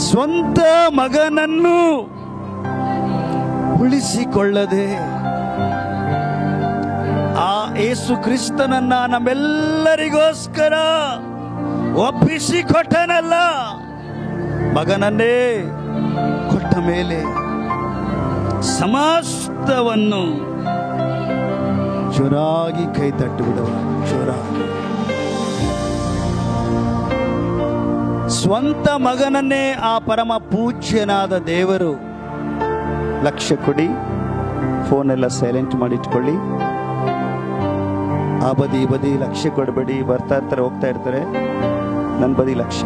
ಸ್ವಂತ ಮಗನನ್ನು ಉಳಿಸಿಕೊಳ್ಳದೆ ಆ ಯೇಸು ಕ್ರಿಸ್ತನನ್ನ ನಮ್ಮೆಲ್ಲರಿಗೋಸ್ಕರ ಒಪ್ಪಿಸಿಕೊಟ್ಟನಲ್ಲ, ಮಗನನ್ನೇ ಕೊಟ್ಟ ಮೇಲೆ ಸಮಸ್ತವನ್ನು ಜೋರಾಗಿ ಕೈ ತಟ್ಟು ಬಿಡುವ. ಜೋರಾಗಿ ಸ್ವಂತ ಮಗನನ್ನೇ ಆ ಪರಮ ಪೂಜ್ಯನಾದ ದೇವರು, ಲಕ್ಷ್ಯ ಕೊಡಿ, ಫೋನ್ ಎಲ್ಲ ಸೈಲೆಂಟ್ ಮಾಡಿಟ್ಕೊಳ್ಳಿ, ಆ ಬದಿ ಈ ಬದಿ ಲಕ್ಷ್ಯ ಕೊಡಬೇಡಿ, ಬರ್ತಾ ಇರ್ತಾರೆ ಹೋಗ್ತಾ ಇರ್ತಾರೆ, ನನ್ನ ಬದಿ ಲಕ್ಷ್ಯ.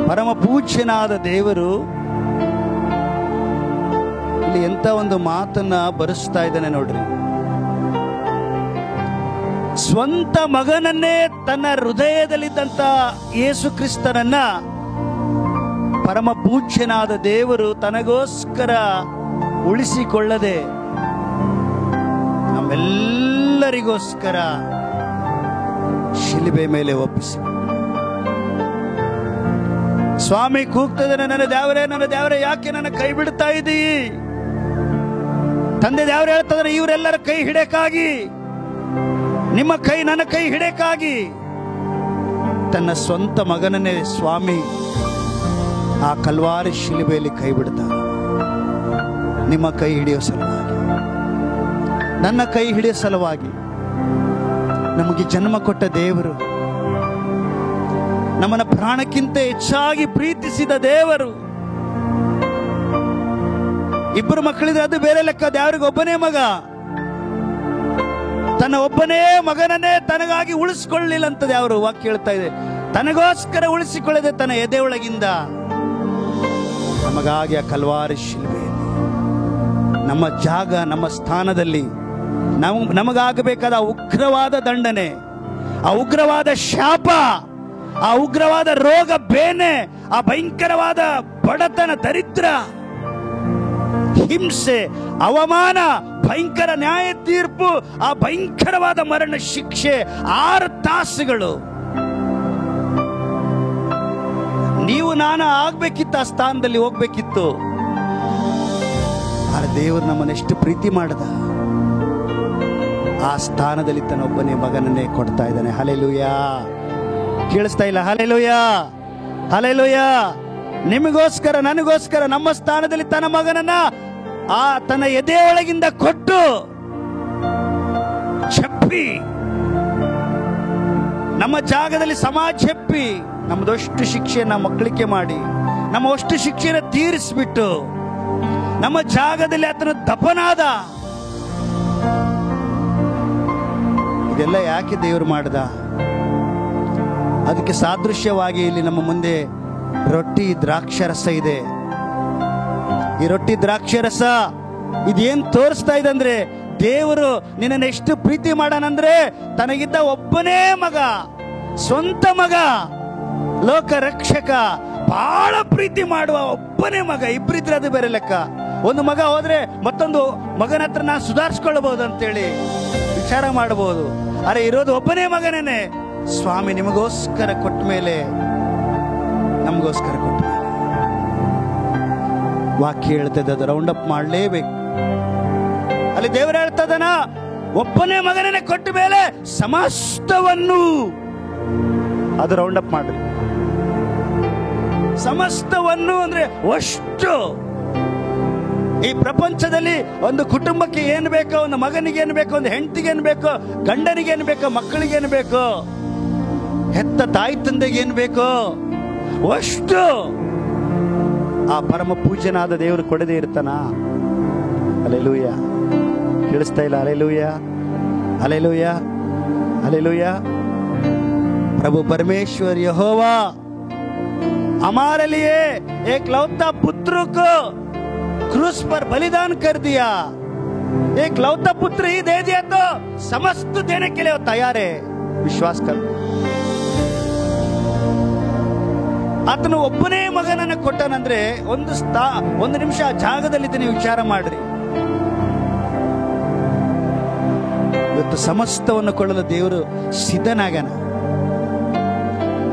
ಪರಮ ಪೂಜ್ಯನಾದ ದೇವರು ಇಲ್ಲಿ ಎಂತ ಒಂದು ಮಾತನ್ನ ಬರೆಸ್ತಾ ಇದ್ದಾನೆ ನೋಡ್ರಿ. ಸ್ವಂತ ಮಗನನ್ನೇ ತನ್ನ ಹೃದಯದಲ್ಲಿದ್ದಂತ ಯೇಸು ಕ್ರಿಸ್ತನನ್ನ ಪರಮ ಪೂಜ್ಯನಾದ ದೇವರು ತನಗೋಸ್ಕರ ಉಳಿಸಿಕೊಳ್ಳದೆ ನಮ್ಮೆಲ್ಲರಿಗೋಸ್ಕರ ಶಿಲುಬೆ ಮೇಲೆ ಒಪ್ಪಿಸಿ. ಸ್ವಾಮಿ ಕೂಗ್ತದನೆ, ನನ್ನ ದೇವರೇ ಯಾಕೆ ನನ್ನ ಕೈ ಬಿಡ್ತಾ ಇದ್ದೀ? ತಂದೆ ದೇವರು ಹೇಳ್ತದ್ರೆ, ಇವರೆಲ್ಲರ ಕೈ ಹಿಡಕ್ಕಾಗಿ, ನಿಮ್ಮ ಕೈ ನನ್ನ ಕೈ ಹಿಡಕ್ಕಾಗಿ ತನ್ನ ಸ್ವಂತ ಮಗನನ್ನೇ ಸ್ವಾಮಿ ಆ ಕಲ್ವಾರಿ ಶಿಲುಬೆಯಲ್ಲಿ ಕೈ ಬಿಡ್ತ. ನಿಮ್ಮ ಕೈ ಹಿಡಿಯೋ ಸಲುವಾಗಿ, ನನ್ನ ಕೈ ಹಿಡಿಯೋ ಸಲುವಾಗಿ ನಮಗೆ ಜನ್ಮ ಕೊಟ್ಟ ದೇವರು, ನಮ್ಮನ್ನ ಪ್ರಾಣಕ್ಕಿಂತ ಹೆಚ್ಚಾಗಿ ಪ್ರೀತಿಸಿದ ದೇವರು. ಇಬ್ಬರು ಮಕ್ಕಳಿದ್ರೆ ಅದು ಬೇರೆ ಲೆಕ್ಕ, ದೇವರಿಗೆ ಒಬ್ಬನೇ ಮಗ. ತನ್ನ ಒಬ್ಬನೇ ಮಗನನ್ನೇ ತನಗಾಗಿ ಉಳಿಸಿಕೊಳ್ಳಲಿಲ್ಲ ಅಂತ ದೇವರು ವಾಕ್ಯ ಹೇಳ್ತಾ ಇದೆ. ತನಗೋಸ್ಕರ ಉಳಿಸಿಕೊಳ್ಳದೆ ತನ್ನ ಎದೆ ಒಳಗಿಂದ ನಮಗಾಗಿ ಆ ಕಲ್ವಾರಿ ಶಿಲುಬೆಯಲ್ಲಿ ನಮ್ಮ ಜಾಗ, ನಮ್ಮ ಸ್ಥಾನದಲ್ಲಿ ನಮಗಾಗಬೇಕಾದ ಉಗ್ರವಾದ ದಂಡನೆ, ಆ ಉಗ್ರವಾದ ಶಾಪ, ಆ ಉಗ್ರವಾದ ರೋಗ ಬೇನೆ, ಆ ಭಯಂಕರವಾದ ಬಡತನ, ದರಿದ್ರ, ಹಿಂಸೆ, ಅವಮಾನ, ಭಯಂಕರ ನ್ಯಾಯ ತೀರ್ಪು, ಆ ಭಯಂಕರವಾದ ಮರಣ ಶಿಕ್ಷೆ 6 ತಾಸುಗಳು ನೀವು ನಾನು ಆಗ್ಬೇಕಿತ್ತು, ಆ ಸ್ಥಾನದಲ್ಲಿ ಹೋಗ್ಬೇಕಿತ್ತು. ಆ ದೇವರು ನಮ್ಮನ್ನೆಷ್ಟು ಪ್ರೀತಿ ಮಾಡದ, ಆ ಸ್ಥಾನದಲ್ಲಿ ತನ್ನೊಬ್ಬನೇ ಮಗನನ್ನೇ ಕೊಡ್ತಾ ಇದ್ದಾನೆ. ಹಲ್ಲೆಲೂಯಾ. ಕೇಳಿಸ್ತಾ ಇಲ್ಲ? Hallelujah, hallelujah. ನಿಮಗೋಸ್ಕರ, ನನಗೋಸ್ಕರ, ನಮ್ಮ ಸ್ಥಾನದಲ್ಲಿ ತನ್ನ ಮಗನನ್ನ ಆ ತನ್ನ ಎದೆಯೊಳಗಿಂದ ಕೊಟ್ಟು ಚಪ್ಪಿ, ನಮ್ಮ ಜಾಗದಲ್ಲಿ ಸಮಾಜ ಚಪ್ಪಿ ನಮ್ಮದಷ್ಟು ಶಿಕ್ಷೆಯನ್ನ ಮಕ್ಕಳಿಗೆ ಮಾಡಿ, ನಮ್ಮ ಅಷ್ಟು ಶಿಕ್ಷೆಯನ್ನು ತೀರಿಸ್ಬಿಟ್ಟು ನಮ್ಮ ಜಾಗದಲ್ಲಿ ಆತನ ದಫನಾದ. ಇದೆಲ್ಲ ಯಾಕೆ ದೇವರು ಮಾಡ್ದ? ಅದಕ್ಕೆ ಸಾದೃಶ್ಯವಾಗಿ ಇಲ್ಲಿ ನಮ್ಮ ಮುಂದೆ ರೊಟ್ಟಿ ದ್ರಾಕ್ಷರಸ ಇದೆ. ಈ ರೊಟ್ಟಿ ದ್ರಾಕ್ಷರಸ ಇದೇನ್ ತೋರಿಸ್ತಾ ಇದೆ ಅಂದ್ರೆ, ದೇವರು ನಿನ್ನನ್ನು ಎಷ್ಟು ಪ್ರೀತಿ ಮಾಡಾನಂದ್ರೆ, ತನಗಿದ್ದ ಒಬ್ಬನೇ ಮಗ, ಸ್ವಂತ ಮಗ, ಲೋಕ ರಕ್ಷಕ, ಬಹಳ ಪ್ರೀತಿ ಮಾಡುವ ಒಬ್ಬನೇ ಮಗ. ಇಬ್ಬರಿದ್ರೆ ಅದು ಬೇರೆ ಲೆಕ್ಕ. ಒಂದು ಮಗ ಹೋದ್ರೆ ಮತ್ತೊಂದು ಮಗನ ಹತ್ರ ನಾನು ಸುಧಾರಿಸ್ಕೊಳ್ಬಹುದು ಅಂತೇಳಿ ವಿಚಾರ ಮಾಡಬಹುದು. ಅರೆ, ಇರೋದು ಒಬ್ಬನೇ ಮಗನೇನೆ. ಸ್ವಾಮಿ ನಿಮಗೋಸ್ಕರ ಕೊಟ್ಟ ಮೇಲೆ, ನಮಗೋಸ್ಕರ ಕೊಟ್ಟ ಮೇಲೆ ವಾಕ್ಯ ಹೇಳ್ತದೆ, ಅದು ರೌಂಡ್ ಅಪ್ ಮಾಡಲೇಬೇಕು. ಅಲ್ಲಿ ದೇವರು ಹೇಳ್ತದನ, ಒಬ್ಬನೇ ಮಗನೇ ಕೊಟ್ಟ ಮೇಲೆ ಸಮಸ್ತವನ್ನು, ಅದು ರೌಂಡ್ ಅಪ್ ಮಾಡ್ರಿ. ಸಮಸ್ತವನ್ನು ಅಂದ್ರೆ ಅಷ್ಟು. ಈ ಪ್ರಪಂಚದಲ್ಲಿ ಒಂದು ಕುಟುಂಬಕ್ಕೆ ಏನು ಬೇಕೋ, ಒಂದು ಮಗನಿಗೆ ಏನು ಬೇಕೋ, ಒಂದು ಹೆಂಡತಿಗೆ ಏನು ಬೇಕೋ, ಗಂಡನಿಗೆ ಏನು ಬೇಕೋ, ಮಕ್ಕಳಿಗೆ ಏನು ಬೇಕೋ, ಹೆತ್ತ ತಾಯಿ ತಂದೆಗೆ ಏನು ಬೇಕೋ ಅಷ್ಟು ಆ ಪರಮ ಪೂಜ್ಯನಾದ ದೇವರು ಕೊಡದೇ ಇರ್ತಾನ? ಹಲ್ಲೆಲೂಯ. ಕೇಳಿಸ್ತಾ ಇಲ್ಲ? Hallelujah, hallelujah, hallelujah. प्रभु परमेश्वर यहोवा हमारे लिए एकलौता पुत्र को क्रूस पर बलिदान कर दिया। एक लौता पुत्र ही दे दिया तो समस्त देने के लिए वो तैयार है। विश्वास कर। ಆತನು ಒಬ್ಬನೇ ಮಗನನ್ನು ಕೊಟ್ಟನಂದ್ರೆ ಒಂದು ನಿಮಿಷ ಆ ಜಾಗದಲ್ಲಿ ನೀವು ವಿಚಾರ ಮಾಡ್ರಿ. ಇವತ್ತು ಸಮಸ್ತವನ್ನು ಕೊಳ್ಳಲು ದೇವರು ಸಿದ್ಧನಾಗನ.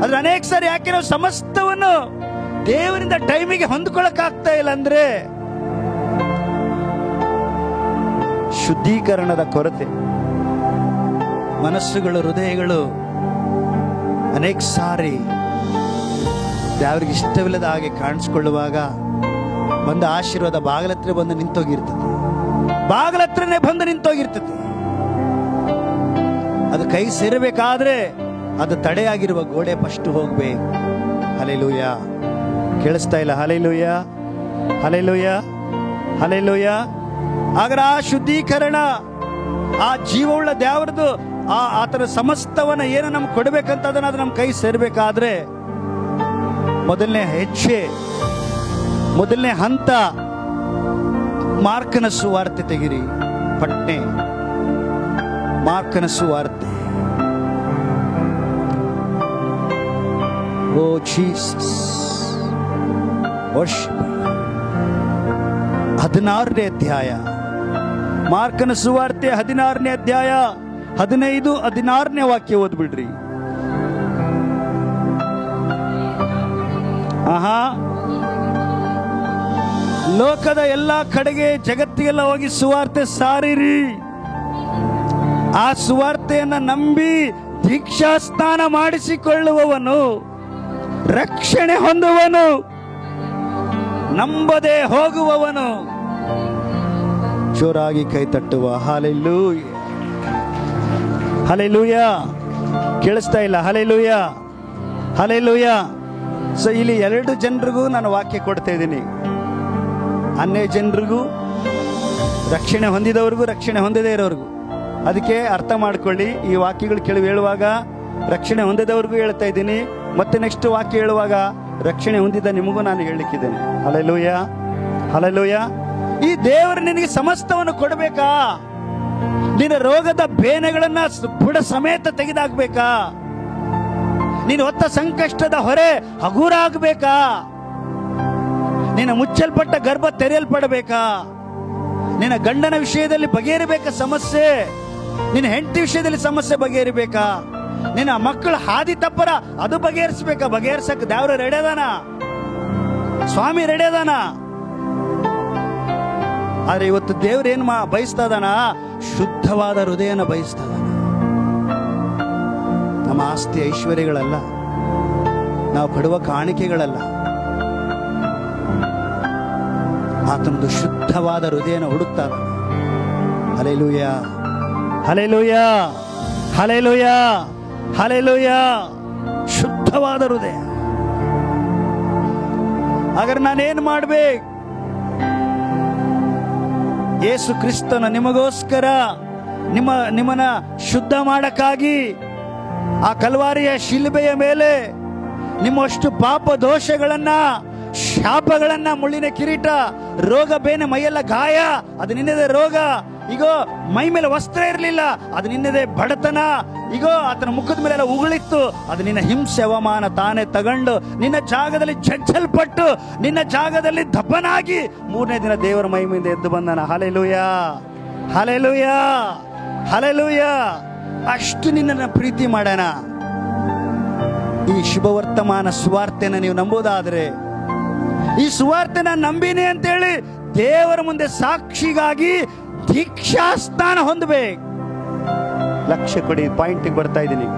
ಆದ್ರೆ ಅನೇಕ ಸಾರಿ ಯಾಕೆ ನಾವು ಸಮಸ್ತವನ್ನು ದೇವರಿಂದ ಟೈಮಿಗೆ ಹೊಂದ್ಕೊಳಕ್ ಆಗ್ತಾ ಇಲ್ಲ ಅಂದ್ರೆ ಶುದ್ಧೀಕರಣದ ಕೊರತೆ. ಮನಸ್ಸುಗಳು, ಹೃದಯಗಳು ಅನೇಕ ಸಾರಿ ದೇವರಿಗೆ ಇಷ್ಟವಿಲ್ಲದ ಹಾಗೆ ಕಾಣಿಸ್ಕೊಳ್ಳುವಾಗ ಬಂದ ಆಶೀರ್ವಾದ ಬಾಗಿಲತ್ರ ಬಂದು ನಿಂತೋಗಿರ್ತದೆ, ಬಾಗಿಲತ್ರನೇ ಬಂದು ನಿಂತೋಗಿರ್ತದೆ. ಅದು ಕೈ ಸೇರಬೇಕಾದ್ರೆ ಅದು ತಡೆಯಾಗಿರುವ ಗೋಡೆ ಫಸ್ಟ್ ಹೋಗ್ಬೇಕು. ಹಲ್ಲೆಲೂಯ. ಕೇಳಿಸ್ತಾ ಇಲ್ಲ? Hallelujah, hallelujah, hallelujah. ಆಗ ಆ ಶುದ್ಧೀಕರಣ, ಆ ಜೀವವುಳ್ಳ ದೇವರದು ಆತನ ಸಮಸ್ತವನ್ನ ಏನು ನಮ್ಗೆ ಕೊಡ್ಬೇಕಂತ ಅದನ್ನ ಅದು ನಮ್ಮ ಕೈ ಸೇರ್ಬೇಕಾದ್ರೆ ಮೊದಲನೇ ಹೆಜ್ಜೆ, ಮೊದಲನೇ ಹಂತ ಮಾರ್ಕನ ಸುವಾರ್ತೆ ತೆಗಿರಿ. ಪಟ್ನೆ ಮಾರ್ಕನ ಸುವಾರ್ತೆ. ಓ ಜೀಸಸ್, 16ನೇ ಅಧ್ಯಾಯ, ಮಾರ್ಕನ ಸುವಾರ್ತೆ 16ನೇ ಅಧ್ಯಾಯ 15, 16ನೇ ವಾಕ್ಯ ಓದ್ಬಿಡ್ರಿ. ಲೋಕದ ಎಲ್ಲಾ ಕಡೆಗೆ, ಜಗತ್ತಿಗೆಲ್ಲ ಹೋಗಿ ಸುವಾರ್ತೆ ಸಾರಿರಿ. ಆ ಸುವಾರ್ತೆಯನ್ನ ನಂಬಿ ದೀಕ್ಷಾಸ್ನಾನ ಮಾಡಿಸಿಕೊಳ್ಳುವವನು ರಕ್ಷಣೆ ಹೊಂದುವನು, ನಂಬದೆ ಹೋಗುವವನು ಜೋರಾಗಿ ಕೈ ತಟ್ಟುವ. Hallelujah, hallelujah. ಕೇಳಿಸ್ತಾ ಇಲ್ಲ? Hallelujah, hallelujah. ಸೊ ಇಲ್ಲಿ 2 ಜನರಿಗೂ ನಾನು ವಾಕ್ಯ ಕೊಡ್ತಾ ಇದ್ದೀನಿ. ಅನ್ಯ ಜನರಿಗೂ, ರಕ್ಷಣೆ ಹೊಂದಿದವ್ರಿಗೂ, ರಕ್ಷಣೆ ಹೊಂದದೇ ಇರೋರ್ಗೂ. ಅದಕ್ಕೆ ಅರ್ಥ ಮಾಡ್ಕೊಳ್ಳಿ. ಈ ವಾಕ್ಯಗಳು ಕೆಲವು ಹೇಳುವಾಗ ರಕ್ಷಣೆ ಹೊಂದಿದವ್ರಿಗೂ ಹೇಳ್ತಾ ಇದ್ದೀನಿ, ಮತ್ತೆ ನೆಕ್ಸ್ಟ್ ವಾಕ್ಯ ಹೇಳುವಾಗ ರಕ್ಷಣೆ ಹೊಂದಿದ ನಿಮಗೂ ನಾನು ಹೇಳಲಿಕ್ಕಿದ್ದೇನೆ. Hallelujah, hallelujah. ಈ ದೇವರು ನಿನಗೆ ಸಮಸ್ತವನ್ನು ಕೊಡಬೇಕಾ? ನಿನ್ನ ರೋಗದ ಬೇನೆಗಳನ್ನ ಬುಡ ಸಮೇತ ತೆಗೆದಾಕ್ಬೇಕಾ? ನೀನು ಹೊತ್ತ ಸಂಕಷ್ಟದ ಹೊರೆ ಹಗುರ ಆಗ್ಬೇಕಾ? ನಿನ್ನ ಮುಚ್ಚಲ್ಪಟ್ಟ ಗರ್ಭ ತೆರೆಯಲ್ಪಡಬೇಕಾ? ನಿನ್ನ ಗಂಡನ ವಿಷಯದಲ್ಲಿ ಬಗೆಹರಿಬೇಕಾ ಸಮಸ್ಯೆ? ನಿನ್ನ ಹೆಂಡತಿ ವಿಷಯದಲ್ಲಿ ಸಮಸ್ಯೆ ಬಗೆಹರಿಬೇಕಾ? ನಿನ್ನ ಮಕ್ಕಳ ಹಾದಿ ತಪ್ಪರ ಅದು ಬಗೆಹರಿಸಬೇಕಾ? ಬಗೆಹರಿಸಕ್ ದೇವ್ರ ರೆಡಿ ಅದಾನ, ಸ್ವಾಮಿ ರೆಡಿ ಅದಾನ. ಆದ್ರೆ ಇವತ್ತು ದೇವ್ರ ಏನ್ ಬಯಸ್ತಾ ಇದಾನ? ಶುದ್ಧವಾದ ಹೃದಯನ ಬಯಸ್ತಾ ಇದಾನ. ನಮ್ಮ ಆಸ್ತಿ ಐಶ್ವರ್ಯಗಳಲ್ಲ, ನಾವು ಕೊಡುವ ಕಾಣಿಕೆಗಳಲ್ಲ, ಆತನದು ಶುದ್ಧವಾದ ಹೃದಯನ ಹುಡುಕ್ತಾ ಇದಾನ. Hallelujah, hallelujah, hallelujah, hallelujah. ಶುದ್ಧವಾದ ಹೃದಯ. ಹಾಗಾದ್ರೆ ನಾನೇನ್ ಮಾಡ್ಬೇಕು? ಯೇಸು ಕ್ರಿಸ್ತನ ನಿಮಗೋಸ್ಕರ ನಿಮ್ಮನ್ನ ಶುದ್ಧ ಮಾಡಕ್ಕಾಗಿ ಆ ಕಲ್ವಾರಿಯ ಶಿಲುಬೆಯ ಮೇಲೆ ನಿಮ್ಮಷ್ಟು ಪಾಪ ದೋಷಗಳನ್ನ, ಶಾಪಗಳನ್ನ, ಮುಳ್ಳಿನ ಕಿರೀಟ, ರೋಗ ಬೇನೆ, ಮೈಯೆಲ್ಲ ಗಾಯ, ಅದು ನಿನ್ನದೇ ರೋಗ. ಈಗೋ ಮೈ ಮೇಲೆ ವಸ್ತ್ರ ಇರಲಿಲ್ಲ, ಅದು ನಿನ್ನದೇ ಬಡತನ. ಈಗೋ ಆತನ ಮುಖದ ಮೇಲೆಲ್ಲ ಉಗುಳಿತ್ತು, ಅದು ನಿನ್ನ ಹಿಂಸೆ, ಅವಮಾನ ತಾನೇ ತಗೊಂಡು ನಿನ್ನ ಜಾಗದಲ್ಲಿ ಜಜ್ಜಲ್ಪಟ್ಟು ನಿನ್ನ ಜಾಗದಲ್ಲಿ ದಬ್ಬನಾಗಿ 3ನೇ ದಿನ ದೇವರ ಮಹಿಮೆಯಿಂದ ಎದ್ದು ಬಂದನ. Hallelujah, hallelujah, hallelujah. ಅಷ್ಟು ನಿನ್ನನ್ನ ಪ್ರೀತಿ ಮಾಡೋಣ. ಈ ಶುಭವರ್ತಮಾನ ಸುವಾರ್ತೆನ ನೀವು ನಂಬೋದಾದ್ರೆ, ಈ ಸುವಾರ್ತೆನ ನಂಬಿನಿ ಅಂತೇಳಿ ದೇವರ ಮುಂದೆ ಸಾಕ್ಷಿಗಾಗಿ ದೀಕ್ಷಾಸ್ನಾನ ಹೊಂದಬೇಕು. ಲಕ್ಷ್ಯ ಕೊಡಿ, ಪಾಯಿಂಟಿಗೆ ಬರ್ತಾ ಇದ್ದೀನಿ.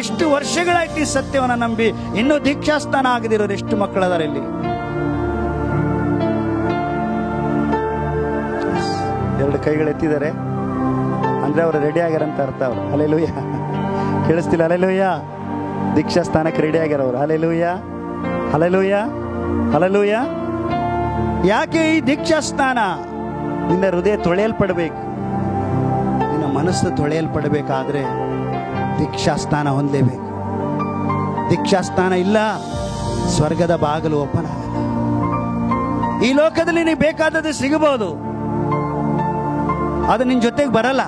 ಎಷ್ಟು ವರ್ಷಗಳಾಯ್ತು ಈ ಸತ್ಯವನ್ನ ನಂಬಿ ಇನ್ನೂ ದೀಕ್ಷಾಸ್ನಾನ ಆಗದಿರೋರು ಎಷ್ಟು ಮಕ್ಕಳದಾರ ಇಲ್ಲಿ? 2 ಕೈಗಳು ಎತ್ತಿದ್ದಾರೆ ಅಂದ್ರೆ ಅವರು ರೆಡಿ ಆಗ್ಯಾರ ಅಂತ ಅರ್ಥ. ಅವರು ಹಲ್ಲೆಲೂಯ. ಕೇಳಿಸ್ತಿಲ್ಲ? ಹಲ್ಲೆಲೂಯ. ದೀಕ್ಷಾಸ್ನಾನಕ್ಕೆ ರೆಡಿ ಆಗ್ಯಾರ ಅವರು. Hallelujah, hallelujah, hallelujah. ಯಾಕೆ ಈ ದೀಕ್ಷಾಸ್ನಾನ? ನಿನ್ನ ಹೃದಯ ತೊಳೆಯಲ್ಪಡಬೇಕು, ನಿನ್ನ ಮನಸ್ಸು ತೊಳೆಯಲ್ಪಡಬೇಕಾದ್ರೆ ದೀಕ್ಷಾಸ್ನಾನ ಹೊಂದಲೇಬೇಕು. ದೀಕ್ಷಾಸ್ನಾನ ಇಲ್ಲ, ಸ್ವರ್ಗದ ಬಾಗಿಲು ಓಪನ್ ಆಗಲ್ಲ. ಈ ಲೋಕದಲ್ಲಿ ನೀನು ಬೇಕಾದದ್ದು ಸಿಗಬಹುದು, ಅದು ನಿನ್ ಜೊತೆಗೆ ಬರಲ್ಲ.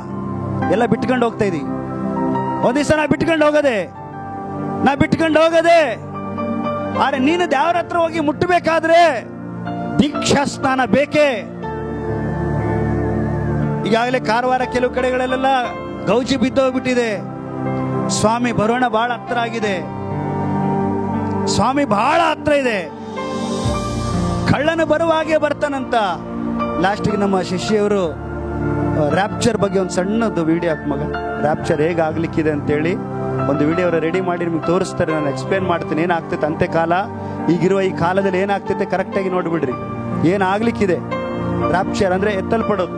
ಎಲ್ಲ ಬಿಟ್ಕೊಂಡು ಹೋಗ್ತಾ ಇದೀವಿ. ಒಂದ್ ದಿವಸ ನಾ ಬಿಟ್ಕೊಂಡು ಹೋಗದೆ, ಆದ್ರೆ ನೀನು ದೇವರ ಹತ್ರ ಹೋಗಿ ಮುಟ್ಟಬೇಕಾದ್ರೆ ದೀಕ್ಷಾಸ್ನಾನ ಬೇಕೇ. ಈಗಾಗಲೇ ಕಾರವಾರ ಕೆಲವು ಕಡೆಗಳಲ್ಲೆಲ್ಲ ಗೌಜಿ ಬಿದ್ದೋಗ್ಬಿಟ್ಟಿದೆ. ಸ್ವಾಮಿ ಬರೋಣ ಬಹಳ ಹತ್ರ ಆಗಿದೆ. ಸ್ವಾಮಿ ಬಹಳ ಹತ್ರ ಇದೆ. ಕಳ್ಳನ ಬರುವಾಗೆ ಬರ್ತಾನಂತ. ಲಾಸ್ಟಿಗೆ ನಮ್ಮ ಶಿಷ್ಯವರು ರ್ಯಾಪ್ಚರ್ ಬಗ್ಗೆ ಒಂದು ಸಣ್ಣದು ವಿಡಿಯೋ ಹಾಕಿ ಮಗ, ರ್ಯಾಪ್ಚರ್ ಹೇಗೆ ಆಗ್ಲಿಕ್ಕಿದೆ ಅಂತೇಳಿ ಒಂದು ವಿಡಿಯೋ ರೆಡಿ ಮಾಡಿ ನಿಮ್ಗೆ ತೋರಿಸ್ತಾರೆ. ನಾನು ಎಕ್ಸ್ಪ್ಲೇನ್ ಮಾಡ್ತೀನಿ ಏನಾಗ್ತೈತೆ ಅಂತ್ಯಕಾಲ, ಈಗಿರುವ ಈ ಕಾಲದಲ್ಲಿ ಏನಾಗ್ತೈತೆ ಕರೆಕ್ಟಾಗಿ ನೋಡ್ಬಿಡ್ರಿ. ಏನಾಗ್ಲಿಕ್ಕಿದೆ ರ್ಯಾಪ್ಚರ್ ಅಂದ್ರೆ ಎತ್ತಲ್ಪಡೋದು.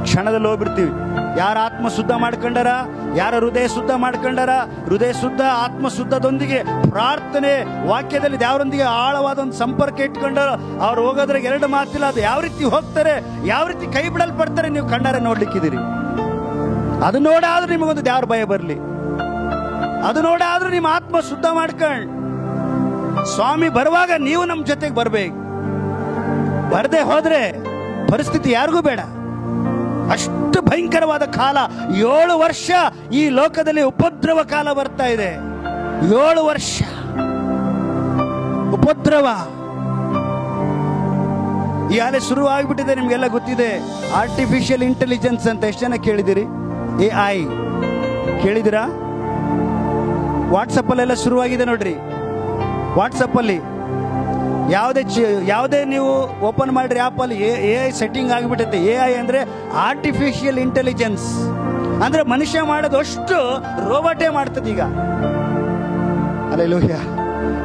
ಕ್ಷಣದಲ್ಲಿ ಹೋಗ್ಬಿಡ್ತೀವಿ. ಯಾರ ಆತ್ಮ ಶುದ್ಧ ಮಾಡ್ಕೊಂಡಾರ, ಯಾರ ಹೃದಯ ಶುದ್ಧ ಮಾಡ್ಕೊಂಡಾರ, ಹೃದಯ ಶುದ್ಧ ಆತ್ಮ ಶುದ್ಧದೊಂದಿಗೆ ಪ್ರಾರ್ಥನೆ ವಾಕ್ಯದಲ್ಲಿ ದೇವರೊಂದಿಗೆ ಆಳವಾದ ಒಂದು ಸಂಪರ್ಕ ಇಟ್ಕೊಂಡಾರ, ಅವ್ರು ಹೋಗೋದ್ರಾಗ ಎರಡು ಮಾತಿಲ್ಲ. ಅದು ಯಾವ ರೀತಿ ಹೋಗ್ತಾರೆ, ಯಾವ ರೀತಿ ಕೈ ಬಿಡಲ್ಪಡ್ತಾರೆ ನೀವು ಕಣ್ಣಾರೆ ನೋಡ್ಲಿಕ್ಕಿದ್ದೀರಿ. ಅದು ನೋಡಾದ್ರೂ ನಿಮಗೊಂದು ದೇವ್ರ ಭಯ ಬರಲಿ. ಅದು ನೋಡಾದ್ರೂ ನಿಮ್ಮ ಆತ್ಮ ಶುದ್ಧ ಮಾಡ್ಕೊಂಡ್ ಸ್ವಾಮಿ ಬರುವಾಗ ನೀವು ನಮ್ಮ ಜೊತೆಗೆ ಬರ್ಬೇಕು. ಬರದೆ ಹೋದ್ರೆ ಪರಿಸ್ಥಿತಿ ಯಾರಿಗೂ ಬೇಡ. ಅಷ್ಟು ಭಯಂಕರವಾದ ಕಾಲ. 7 ವರ್ಷ ಈ ಲೋಕದಲ್ಲಿ ಉಪದ್ರವ ಕಾಲ ಬರ್ತಾ ಇದೆ. 7 ವರ್ಷ ಉಪದ್ರವ ಈಗಾಗಲೇ ಶುರು ಆಗ್ಬಿಟ್ಟಿದೆ. ನಿಮ್ಗೆಲ್ಲ ಗೊತ್ತಿದೆ. ಆರ್ಟಿಫಿಷಿಯಲ್ ಇಂಟೆಲಿಜೆನ್ಸ್ ಅಂತ ಎಷ್ಟು ಜನ ಕೇಳಿದಿರಿ? AI ಕೇಳಿದಿರಾ? ವಾಟ್ಸಪ್ ಅಲ್ಲೆಲ್ಲ ಶುರುವಾಗಿದೆ ನೋಡ್ರಿ. ವಾಟ್ಸಪ್ ಅಲ್ಲಿ ಯಾವುದೇ ನೀವು ಓಪನ್ ಮಾಡ್ರಿ ಆಪ್ ಅಲ್ಲಿ AI ಸೆಟ್ಟಿಂಗ್ ಆಗಿಬಿಟ್ಟೈತೆ. AI ಅಂದ್ರೆ ಆರ್ಟಿಫಿಷಿಯಲ್ ಇಂಟೆಲಿಜೆನ್ಸ್. ಅಂದ್ರೆ ಮನುಷ್ಯ ಮಾಡೋದು ಅಷ್ಟು ರೋಬೋಟೇ ಮಾಡ್ತದೆ ಈಗ. ಹಲ್ಲೆಲೂಯಾ.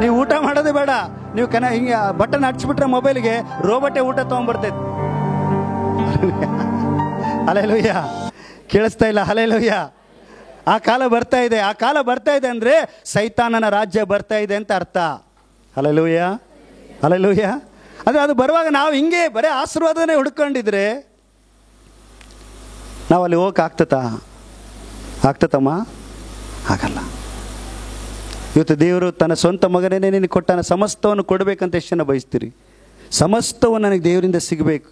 ನೀವು ಊಟ ಮಾಡೋದೇ ಬೇಡ, ನೀವು ಹಿಂಗೆ ಬಟನ್ ಹಚ್ಬಿಟ್ರೆ ಮೊಬೈಲ್ಗೆ ರೋಬೋಟೇ ಊಟ ತಗೊಂಡ್ಬರ್ತೈತೆ. ಹಲ್ಲೆಲೂಯಾ. ಕೇಳಿಸ್ತಾ ಇಲ್ಲ? ಹಲ್ಲೆಲೂಯಾ. ಆ ಕಾಲ ಬರ್ತಾ ಇದೆ. ಆ ಕಾಲ ಬರ್ತಾ ಇದೆ ಅಂದ್ರೆ ಸೈತಾನನ ರಾಜ್ಯ ಬರ್ತಾ ಇದೆ ಅಂತ ಅರ್ಥ. Hallelujah, hallelujah. ಅಂದ್ರೆ ಅದು ಬರುವಾಗ ನಾವು ಹಿಂಗೆ ಬರೀ ಆಶೀರ್ವಾದನೇ ಹುಡ್ಕೊಂಡಿದ್ರೆ ನಾವು ಅಲ್ಲಿ ಹೋಗಕ್ಕೆ ಆಗ್ತತಮ್ಮ? ಆಗಲ್ಲ. ಇವತ್ತು ದೇವರು ತನ್ನ ಸ್ವಂತ ಮಗನೇ ನಿನಗೆ ಕೊಟ್ಟಾನ. ಸಮಸ್ತವನ್ನು ಕೊಡಬೇಕಂತ ಎಷ್ಟು ಜನ ಬಯಸ್ತೀರಿ? ಸಮಸ್ತವು ನನಗೆ ದೇವರಿಂದ ಸಿಗಬೇಕು.